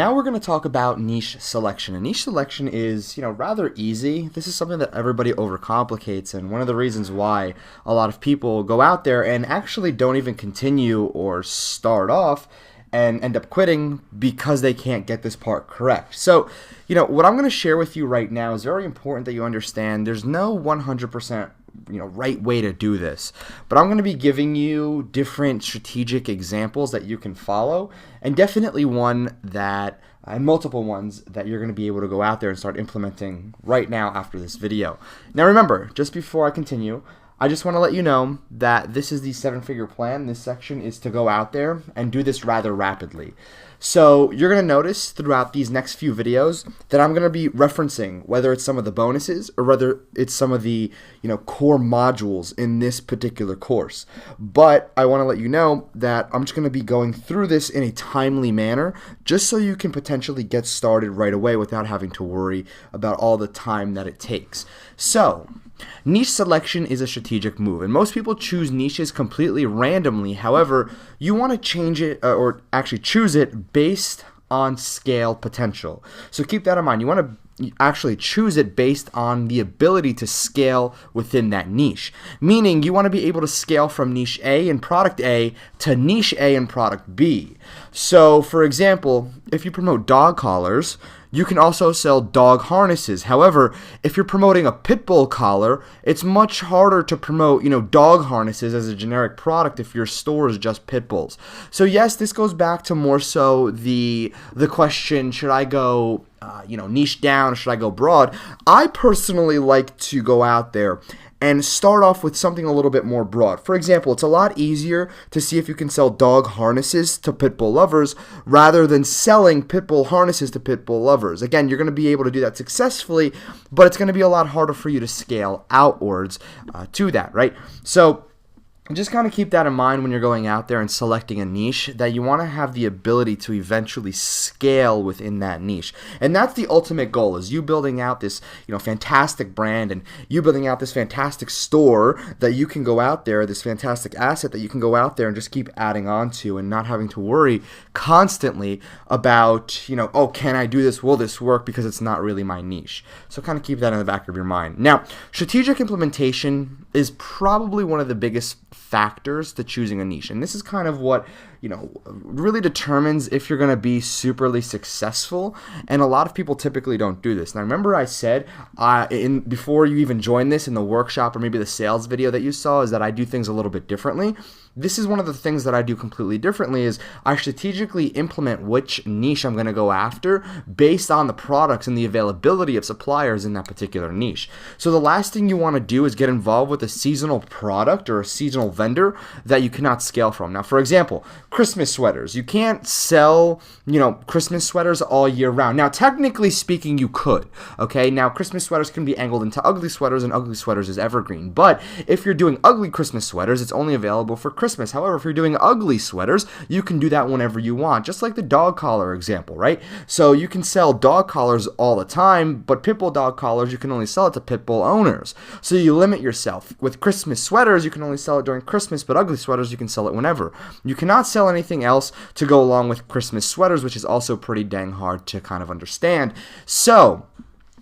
Now we're going to talk about niche selection. And niche selection is, rather easy. This is something that everybody overcomplicates, and one of the reasons why a lot of people go out there and actually don't even continue or start off and end up quitting because they can't get this part correct. So, what I'm going to share with you right now is very important that you understand there's no 100% right way to do this, but I'm going to be giving you different strategic examples that you can follow, and definitely one that and multiple ones that you're going to be able to go out there and start implementing right now after this video. Now remember, just before I continue, I just want to let you know that this is the 7-figure plan. This section is to go out there and do this rather rapidly. So you're going to notice throughout these next few videos that I'm going to be referencing whether it's some of the bonuses or whether it's some of the core modules in this particular course. But I want to let you know that I'm just going to be going through this in a timely manner just so you can potentially get started right away without having to worry about all the time that it takes. So niche selection is a strategic move, and most people choose niches completely randomly. However, you want to change it or actually choose it based on scale potential. So keep that in mind. You want to actually choose it based on the ability to scale within that niche. Meaning you want to be able to scale from niche A in product A to niche A in product B. So for example, if you promote dog collars, you can also sell dog harnesses. However, if you're promoting a pit bull collar, it's much harder to promote, dog harnesses as a generic product if your store is just pit bulls. So yes, this goes back to more so the question, should I go niche down or should I go broad? I personally like to go out there and start off with something a little bit more broad. For example, it's a lot easier to see if you can sell dog harnesses to pit bull lovers rather than selling pit bull harnesses to pit bull lovers. Again, you're going to be able to do that successfully, but it's going to be a lot harder for you to scale outwards to that, right? So just kind of keep that in mind when you're going out there and selecting a niche, that you want to have the ability to eventually scale within that niche. And that's the ultimate goal, is you building out this, fantastic brand, and you building out this fantastic store that you can go out there, this fantastic asset that you can go out there and just keep adding on to, and not having to worry constantly about, oh, can I do this? Will this work? Because it's not really my niche. So kind of keep that in the back of your mind. Now, strategic implementation is probably one of the biggest factors to choosing a niche, and this is kind of what really determines if you're going to be superly successful, and a lot of people typically don't do this. Now remember, I said before you even join this in the workshop or maybe the sales video that you saw, is that I do things a little bit differently. This is one of the things that I do completely differently, is I strategically implement which niche I'm going to go after based on the products and the availability of suppliers in that particular niche. So the last thing you want to do is get involved with a seasonal product or a seasonal vendor that you cannot scale from. Now, for example, Christmas sweaters. You can't sell, Christmas sweaters all year round. Now, technically speaking, you could, okay? Now, Christmas sweaters can be angled into ugly sweaters, and ugly sweaters is evergreen. But if you're doing ugly Christmas sweaters, it's only available for Christmas. However, if you're doing ugly sweaters, you can do that whenever you want, just like the dog collar example, right? So you can sell dog collars all the time, but pit bull dog collars, you can only sell it to pit bull owners. So you limit yourself. With Christmas sweaters, you can only sell it during Christmas, but ugly sweaters, you can sell it whenever. You cannot sell anything else to go along with Christmas sweaters, which is also pretty dang hard to kind of understand. So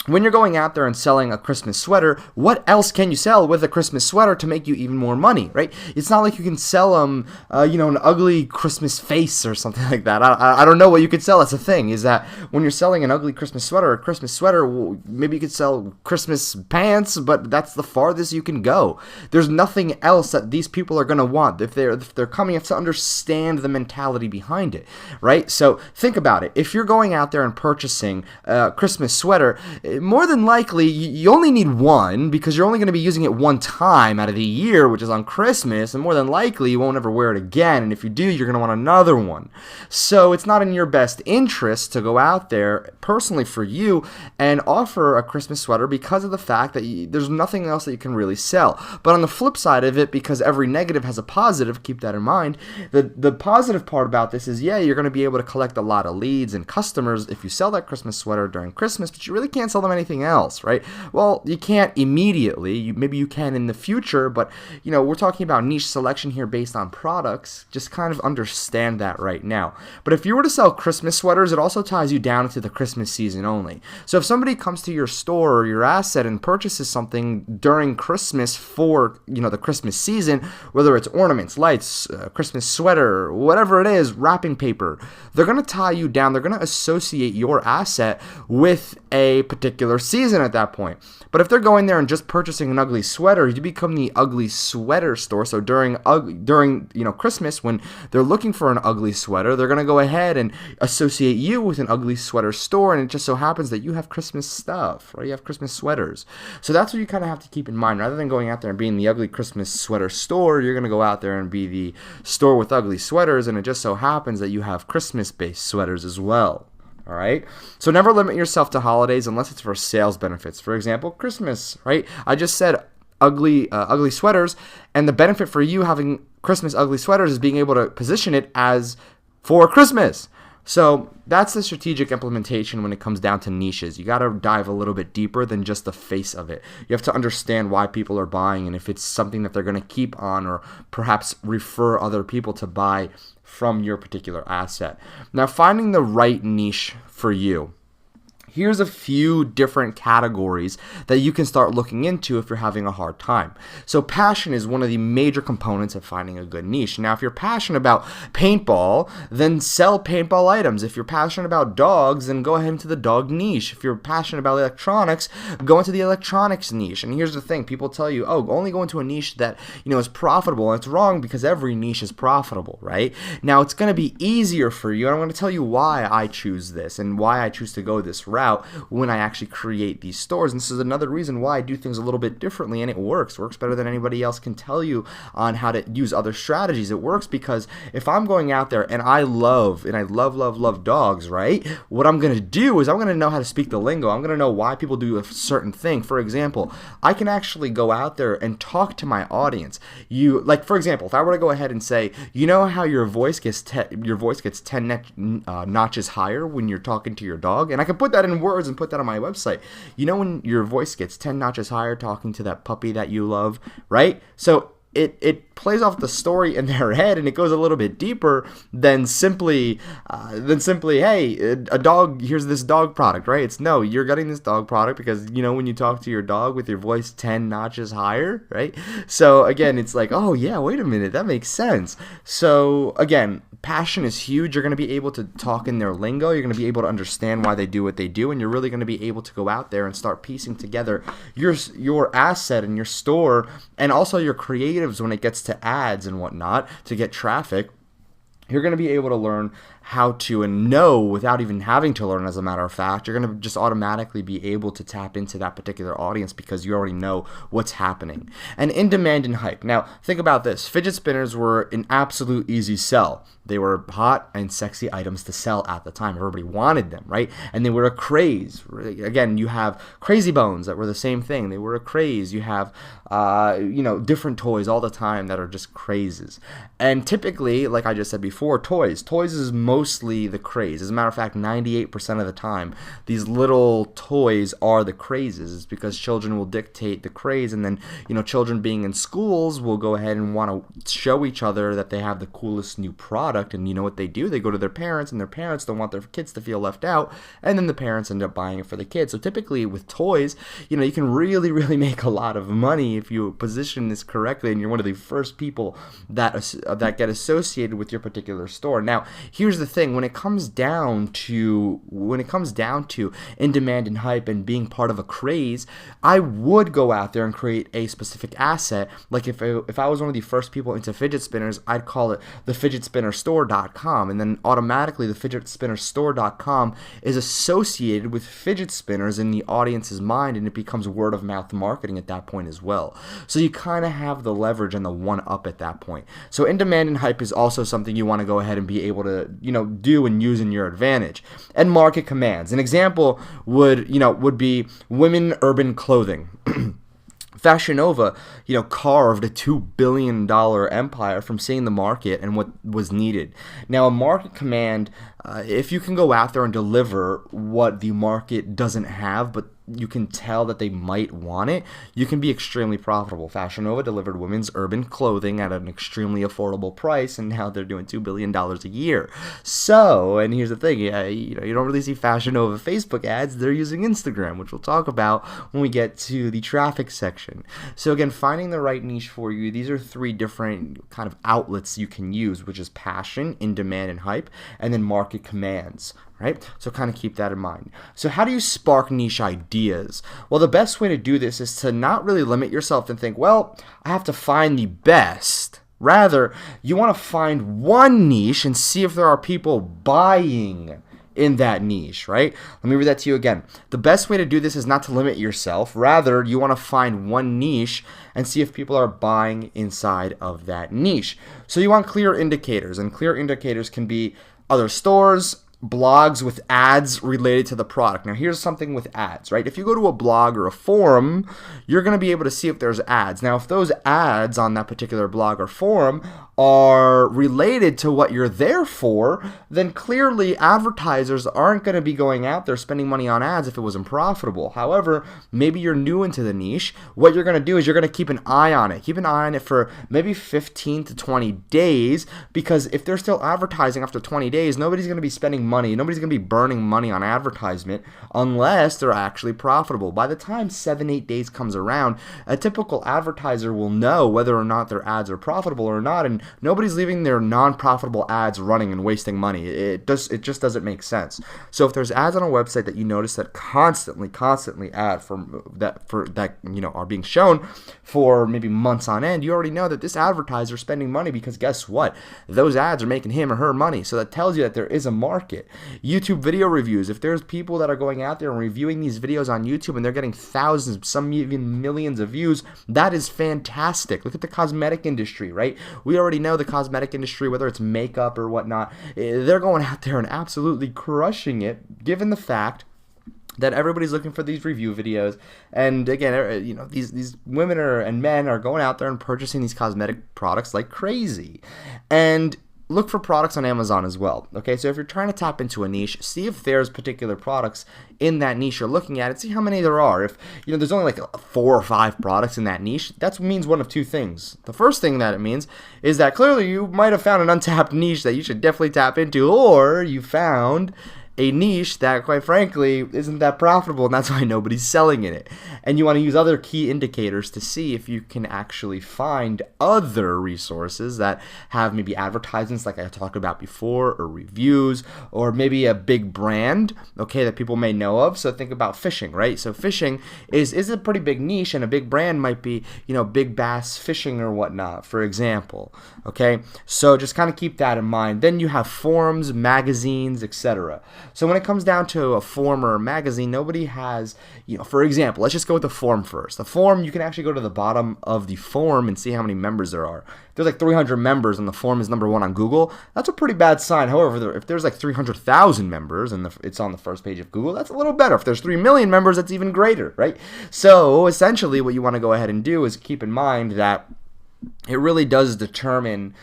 when you're going out there and selling a Christmas sweater, what else can you sell with a Christmas sweater to make you even more money, right? It's not like you can sell an ugly Christmas face or something like that. I don't know what you could sell. That's the thing, is that when you're selling an ugly Christmas sweater, well, maybe you could sell Christmas pants, but that's the farthest you can go. There's nothing else that these people are going to want. If they're coming, you have to understand the mentality behind it, right? So think about it. If you're going out there and purchasing a Christmas sweater, more than likely, you only need one, because you're only going to be using it one time out of the year, which is on Christmas, and more than likely, you won't ever wear it again, and if you do, you're going to want another one. So it's not in your best interest to go out there, personally for you, and offer a Christmas sweater because of the fact that there's nothing else that you can really sell. But on the flip side of it, because every negative has a positive, keep that in mind, the positive part about this is, yeah, you're going to be able to collect a lot of leads and customers if you sell that Christmas sweater during Christmas, but you really can't sell sell them anything else, right? Well, you can't immediately. Maybe you can in the future, but we're talking about niche selection here based on products. Just kind of understand that right now. But if you were to sell Christmas sweaters, it also ties you down into the Christmas season only. So if somebody comes to your store or your asset and purchases something during Christmas for the Christmas season, whether it's ornaments, lights, Christmas sweater, whatever it is, wrapping paper, they're going to tie you down. They're going to associate your asset with a particular season at that point. But if they're going there and just purchasing an ugly sweater, you become the ugly sweater store. So during Christmas, when they're looking for an ugly sweater, they're going to go ahead and associate you with an ugly sweater store, and it just so happens that you have Christmas stuff, right? You have Christmas sweaters. So that's what you kind of have to keep in mind. Rather than going out there and being the ugly Christmas sweater store, you're going to go out there and be the store with ugly sweaters, and it just so happens that you have Christmas-based sweaters as well. All right. So never limit yourself to holidays unless it's for sales benefits. For example, Christmas, right? I just said ugly sweaters, and the benefit for you having Christmas ugly sweaters is being able to position it as for Christmas. So that's the strategic implementation when it comes down to niches. You got to dive a little bit deeper than just the face of it. You have to understand why people are buying and if it's something that they're going to keep on or perhaps refer other people to buy from your particular asset. Now, finding the right niche for you. Here's a few different categories that you can start looking into if you're having a hard time. So passion is one of the major components of finding a good niche. Now, if you're passionate about paintball, then sell paintball items. If you're passionate about dogs, then go ahead into the dog niche. If you're passionate about electronics, go into the electronics niche. And here's the thing. People tell you, only go into a niche that, is profitable. And it's wrong because every niche is profitable, right? Now, it's going to be easier for you. And I'm going to tell you why I choose this and why I choose to go this route when I actually create these stores. And this is another reason why I do things a little bit differently, and it works better than anybody else can tell you on how to use other strategies. It works because if I'm going out there and I love dogs, right? What I'm going to do is I'm going to know how to speak the lingo. I'm going to know why people do a certain thing. For example, I can actually go out there and talk to my audience. For example, if I were to go ahead and say, how your voice gets 10 notches higher when you're talking to your dog, and I can put that in words and put that on my website. When your voice gets 10 notches higher talking to that puppy that you love, right? So it plays off the story in their head, and it goes a little bit deeper than simply, hey, a dog, here's this dog product, right? It's no, you're getting this dog product because, when you talk to your dog with your voice 10 notches higher, right? So again, it's like, oh yeah, wait a minute, that makes sense. So again, passion is huge. You're going to be able to talk in their lingo. You're going to be able to understand why they do what they do, and you're really going to be able to go out there and start piecing together your asset and your store, and also your creatives when it gets to ads and whatnot to get traffic. You're going to be able to learn how to and know without even having to learn, as a matter of fact. You're going to just automatically be able to tap into that particular audience because you already know what's happening. And in demand and hype. Now, think about this. Fidget spinners were an absolute easy sell. They were hot and sexy items to sell at the time. Everybody wanted them, right? And they were a craze. Again, you have Crazy Bones that were the same thing. They were a craze. You have, different toys all the time that are just crazes. And typically, like I just said before, toys. Toys is mostly the craze. As a matter of fact, 98% of the time, these little toys are the crazes. It's because children will dictate the craze, and then, children being in schools will go ahead and want to show each other that they have the coolest new product. And you know what they do? They go to their parents, and their parents don't want their kids to feel left out, and then the parents end up buying it for the kids. So typically with toys, you can really, really make a lot of money if you position this correctly, and you're one of the first people that get associated with your particular store. Now, here's the thing: when it comes down to in demand and hype and being part of a craze, I would go out there and create a specific asset. Like if I was one of the first people into fidget spinners, I'd call it the fidgetspinnerstore.com, and then automatically the fidgetspinnerstore.com is associated with fidget spinners in the audience's mind, and it becomes word of mouth marketing at that point as well. So you kind of have the leverage and the one up at that point. So in demand and hype is also something you want to go ahead and be able to do and use in your advantage. And market commands. An example would be women urban clothing. Fashion Nova, carved a $2 billion empire from seeing the market and what was needed. Now, a market command if you can go out there and deliver what the market doesn't have, but you can tell that they might want it, you can be extremely profitable. Fashion Nova delivered women's urban clothing at an extremely affordable price, and now they're doing $2 billion a year. So, and here's the thing, you don't really see Fashion Nova Facebook ads. They're using Instagram, which we'll talk about when we get to the traffic section. So again, finding the right niche for you, these are 3 different kind of outlets you can use, which is passion, in demand, and hype, and then market commands. Right? So kind of keep that in mind. So how do you spark niche ideas? Well, the best way to do this is to not really limit yourself and think, well, I have to find the best. Rather, you want to find one niche and see if there are people buying in that niche, right? Let me read that to you again. The best way to do this is not to limit yourself. Rather, you want to find one niche and see if people are buying inside of that niche. So you want clear indicators, and clear indicators can be other stores, blogs with ads related to the product. Now here's something with ads, right? If you go to a blog or a forum, you're going to be able to see if there's ads. Now if those ads on that particular blog or forum are related to what you're there for, then clearly advertisers aren't going to be going out there spending money on ads if it wasn't profitable. However, maybe you're new into the niche. What you're going to do is you're going to keep an eye on it. Keep an eye on it for maybe 15 to 20 days, because if they're still advertising after 20 days, nobody's going to be spending money. Nobody's going to be burning money on advertisement unless they're actually profitable. By the time 7-8 days comes around, a typical advertiser will know whether or not their ads are profitable or not, and nobody's leaving their non-profitable ads running and wasting money. It just doesn't make sense. So if there's ads on a website that you notice that constantly ad for that are being shown for maybe months on end, you already know that this advertiser is spending money, because guess what? Those ads are making him or her money. So that tells you that there is a market. YouTube video reviews. If there's people that are going out there and reviewing these videos on YouTube and they're getting thousands, some even millions of views, that is fantastic. Look at the cosmetic industry, right? We already know the cosmetic industry, whether it's makeup or whatnot, they're going out there and absolutely crushing it, given the fact that everybody's looking for these review videos. And again, these women and men are going out there and purchasing these cosmetic products like crazy. And look for products on Amazon as well. Okay, so if you're trying to tap into a niche, see if there's particular products in that niche you're looking at, and see how many there are. If there's only like 4 or 5 products in that niche, that means one of 2 things. The first thing that it means is that clearly you might have found an untapped niche that you should definitely tap into, or you found a niche that, quite frankly, isn't that profitable, and that's why nobody's selling in it. And you want to use other key indicators to see if you can actually find other resources that have maybe advertisements like I talked about before, or reviews, or maybe a big brand, okay, that people may know of. So think about fishing, right? So fishing is a pretty big niche, and a big brand might be, Big Bass Fishing or whatnot, for example, okay? So just kind of keep that in mind. Then you have forums, magazines, etc. So when it comes down to a forum or a magazine, nobody has, for example, let's just go with the forum first. The forum, you can actually go to the bottom of the forum and see how many members there are. If there's like 300 members and the forum is number 1 on Google, that's a pretty bad sign. However, if there's like 300,000 members and it's on the first page of Google, that's a little better. If there's 3 million members, that's even greater, right? So essentially what you want to go ahead and do is keep in mind that it really does determine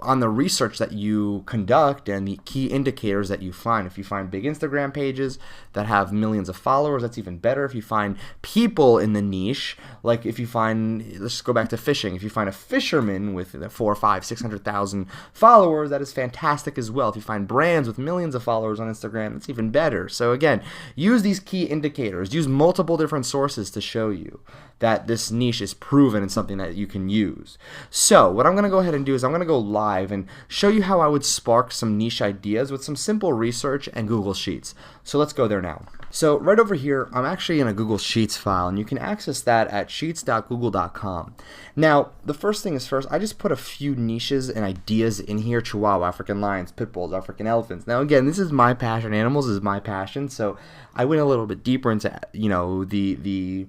on the research that you conduct and the key indicators that you find. If you find big Instagram pages that have millions of followers, that's even better. If you find people in the niche, like if you find, let's go back to fishing, if you find a fisherman with 400,000, 500,000, 600,000 followers, that is fantastic as well. If you find brands with millions of followers on Instagram, that's even better. So again, use these key indicators, use multiple different sources to show you that this niche is proven and something that you can use. So what I'm going to go ahead and do is I'm going to go live and show you how I would spark some niche ideas with some simple research and Google Sheets. So let's go there now. So right over here, I'm actually in a Google Sheets file, and you can access that at sheets.google.com. Now, the first thing is first, I just put a few niches and ideas in here: Chihuahua, African lions, pit bulls, African elephants. Now, again, this is my passion. Animals is my passion, so I went a little bit deeper into, the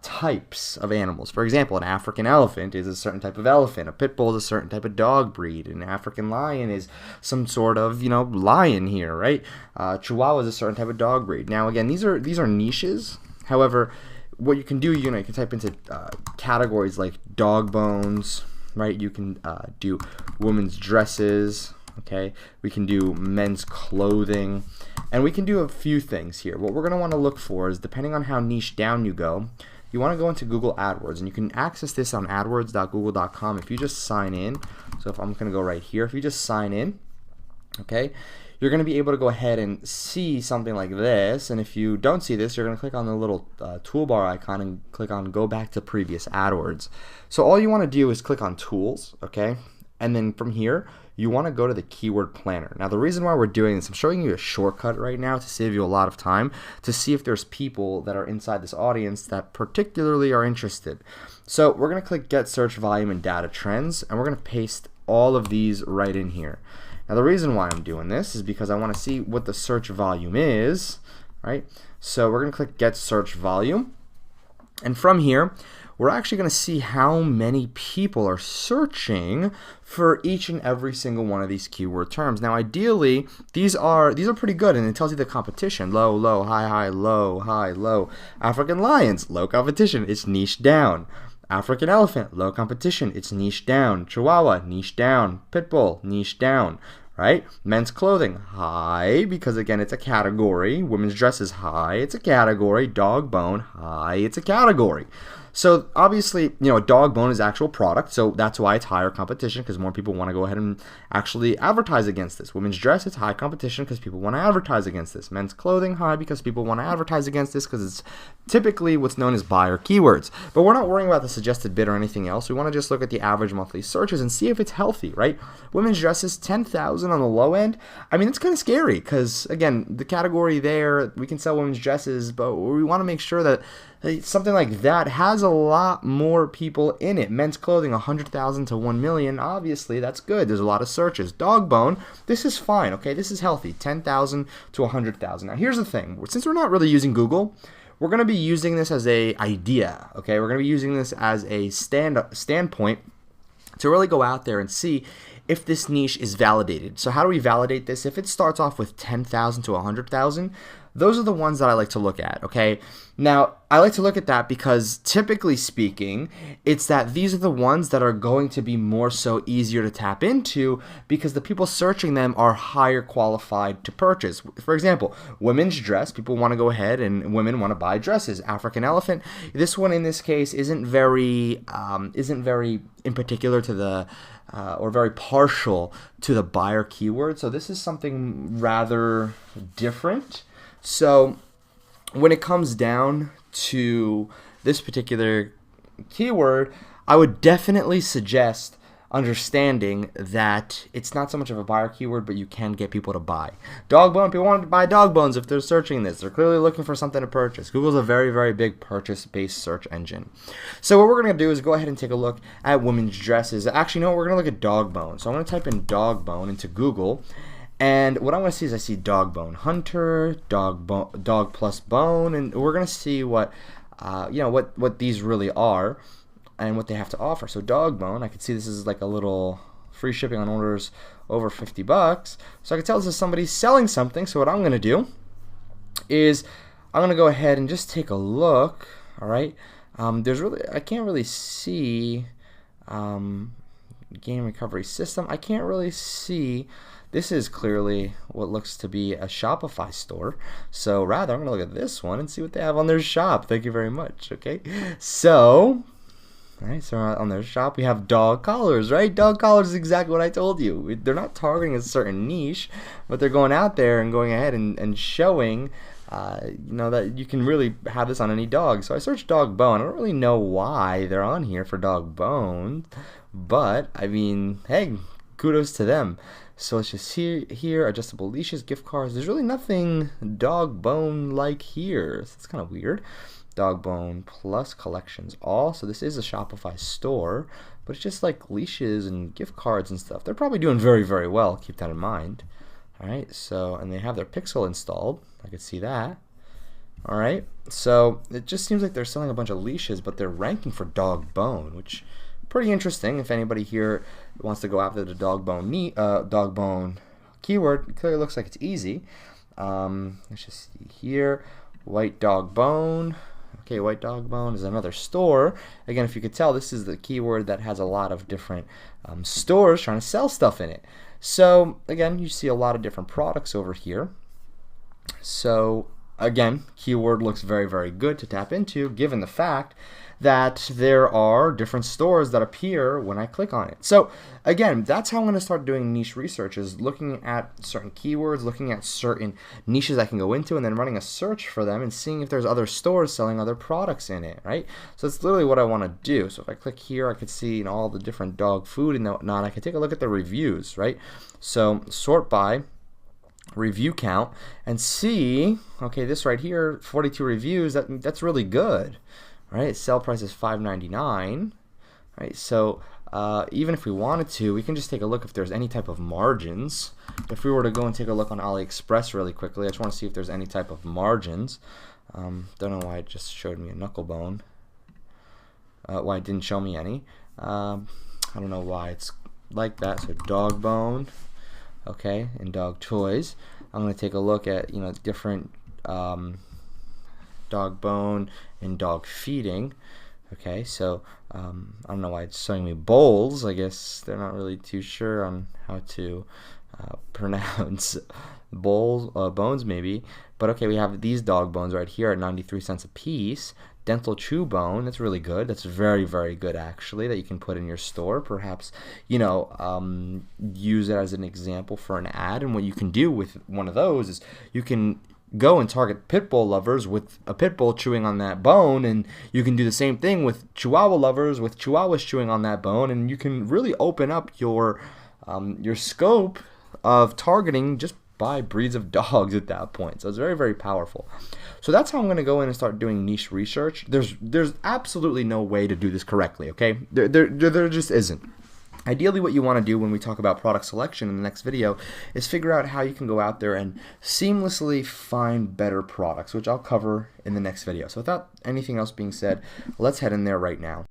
types of animals. For example, an African elephant is a certain type of elephant. A pit bull is a certain type of dog breed. An African lion is some sort of, lion here, right? Chihuahua is a certain type of dog breed. Now, again, these are niches. However, what you can do, you can type into categories like dog bones, right? You can do women's dresses, Okay, we can do men's clothing, and we can do a few things here. What we're going to want to look for is, depending on how niche down you go, you want to go into Google AdWords, and you can access this on adwords.google.com if you just sign in. So if I'm going to go right here, if you just sign in, okay, you're going to be able to go ahead and see something like this. And if you don't see this, you're going to click on the little toolbar icon and click on Go Back to Previous AdWords. So all you want to do is click on Tools, okay, and then from here, you want to go to the Keyword Planner. Now, the reason why we're doing this, I'm showing you a shortcut right now to save you a lot of time, to see if there's people that are inside this audience that particularly are interested. So we're going to click Get Search Volume and Data Trends, and we're going to paste all of these right in here. Now, the reason why I'm doing this is because I want to see what the search volume is, right? So we're going to click Get Search Volume, and from here, we're actually going to see how many people are searching for each and every single one of these keyword terms. Now, ideally, these are pretty good, and it tells you the competition: low, low, high, high, low, high, low. African lions, low competition, it's niche down. African elephant, low competition, it's niche down. Chihuahua, niche down. Pitbull, niche down. Right? Men's clothing, high, because again, it's a category. Women's dresses, high, it's a category. Dog bone, high, it's a category. So obviously, a dog bone is actual product, so that's why it's higher competition, because more people want to go ahead and actually advertise against this. Women's dress, it's high competition because people want to advertise against this. Men's clothing, high, because people want to advertise against this, because it's typically what's known as buyer keywords. But we're not worrying about the suggested bid or anything else. We want to just look at the average monthly searches and see if it's healthy, right? Women's dresses, 10,000 on the low end. I mean, it's kind of scary because, again, the category there, we can sell women's dresses, but we want to make sure that something like that has a lot more people in it. Men's clothing, 100,000 to 1 million. Obviously, that's good. There's a lot of searches. Dog bone, this is fine. Okay, this is healthy. 10,000 to 100,000. Now, here's the thing. Since we're not really using Google, we're going to be using this as a idea. Okay, we're going to be using this as a standpoint to really go out there and see if this niche is validated. So how do we validate this? If it starts off with 10,000 to 100,000, those are the ones that I like to look at, okay? Now, I like to look at that because typically speaking, it's that these are the ones that are going to be more so easier to tap into because the people searching them are higher qualified to purchase. For example, women's dress, people want to go ahead and women want to buy dresses. African elephant, this one in this case isn't very in particular to the or very partial to the buyer keyword. So this is something rather different. So when it comes down to this particular keyword, I would definitely suggest understanding that it's not so much of a buyer keyword, but you can get people to buy. Dog bone, people want to buy dog bones if they're searching this. They're clearly looking for something to purchase. Google's a very, very big purchase-based search engine. So what we're going to do is go ahead and take a look at women's dresses. Actually, no, we're going to look at dog bone. So I'm going to type in dog bone into Google. And what I'm going to see is I see dog bone hunter, dog plus bone, and we're going to see what these really are and what they have to offer. So dog bone, I can see this is like a little free shipping on orders over $50. So I can tell this is somebody selling something. So what I'm going to do is I'm going to go ahead and just take a look. All right. I can't really see game recovery system. I can't really see. This is clearly what looks to be a Shopify store. So rather, I'm going to look at this one and see what they have on their shop. Thank you very much. Okay. So, all right, so on their shop, we have dog collars, right? Dog collars is exactly what I told you. They're not targeting a certain niche, but they're going out there and going ahead and showing that you can really have this on any dog. So I searched dog bone. I don't really know why they're on here for dog bone, but I mean, hey, kudos to them. So it's just here, adjustable leashes, gift cards. There's really nothing dog bone like here. So it's kind of weird. Dog bone plus collections all. So this is a Shopify store, but it's just like leashes and gift cards and stuff. They're probably doing very, very well. Keep that in mind. All right. So, and they have their Pixel installed. I could see that. All right. So it just seems like they're selling a bunch of leashes, but they're ranking for dog bone, which pretty interesting. If anybody here wants to go after the dog bone keyword, it clearly looks like it's easy. Let's just see here, white dog bone. Okay, white dog bone is another store. Again, if you could tell, this is the keyword that has a lot of different stores trying to sell stuff in it. So again, you see a lot of different products over here. So again, keyword looks very, very good to tap into, given the fact that there are different stores that appear when I click on it. So again, that's how I'm going to start doing niche research, is looking at certain keywords, looking at certain niches I can go into, and then running a search for them and seeing if there's other stores selling other products in it, right? So that's literally what I want to do. So if I click here, I could see, you know, all the different dog food and whatnot. I could take a look at the reviews, right? So sort by review count and see, okay, this right here, 42 reviews, that's really good, right? Sell price is $5.99, right? So even if we wanted to, we can just take a look if there's any type of margins. If we were to go and take a look on AliExpress really quickly, I just want to see if there's any type of margins. Don't know why it just showed me a knuckle bone. Why it didn't show me any. I don't know why it's like that. So dog bone, okay, and dog toys. I'm going to take a look at, you know, different dog bone and dog feeding. Okay, so I don't know why it's showing me bowls. I guess they're not really too sure on how to pronounce bones maybe. But okay, we have these dog bones right here at 93 cents a piece. Dental chew bone, that's really good. That's very, very good actually, that you can put in your store. Perhaps, you know, use it as an example for an ad. And what you can do with one of those is you can go and target pit bull lovers with a pit bull chewing on that bone, and you can do the same thing with chihuahua lovers with chihuahuas chewing on that bone, and you can really open up your scope of targeting just by breeds of dogs at that point. So it's very, very powerful. So that's how I'm going to go in and start doing niche research. There's absolutely no way to do this correctly, okay? There just isn't. Ideally, what you want to do when we talk about product selection in the next video is figure out how you can go out there and seamlessly find better products, which I'll cover in the next video. So without anything else being said, let's head in there right now.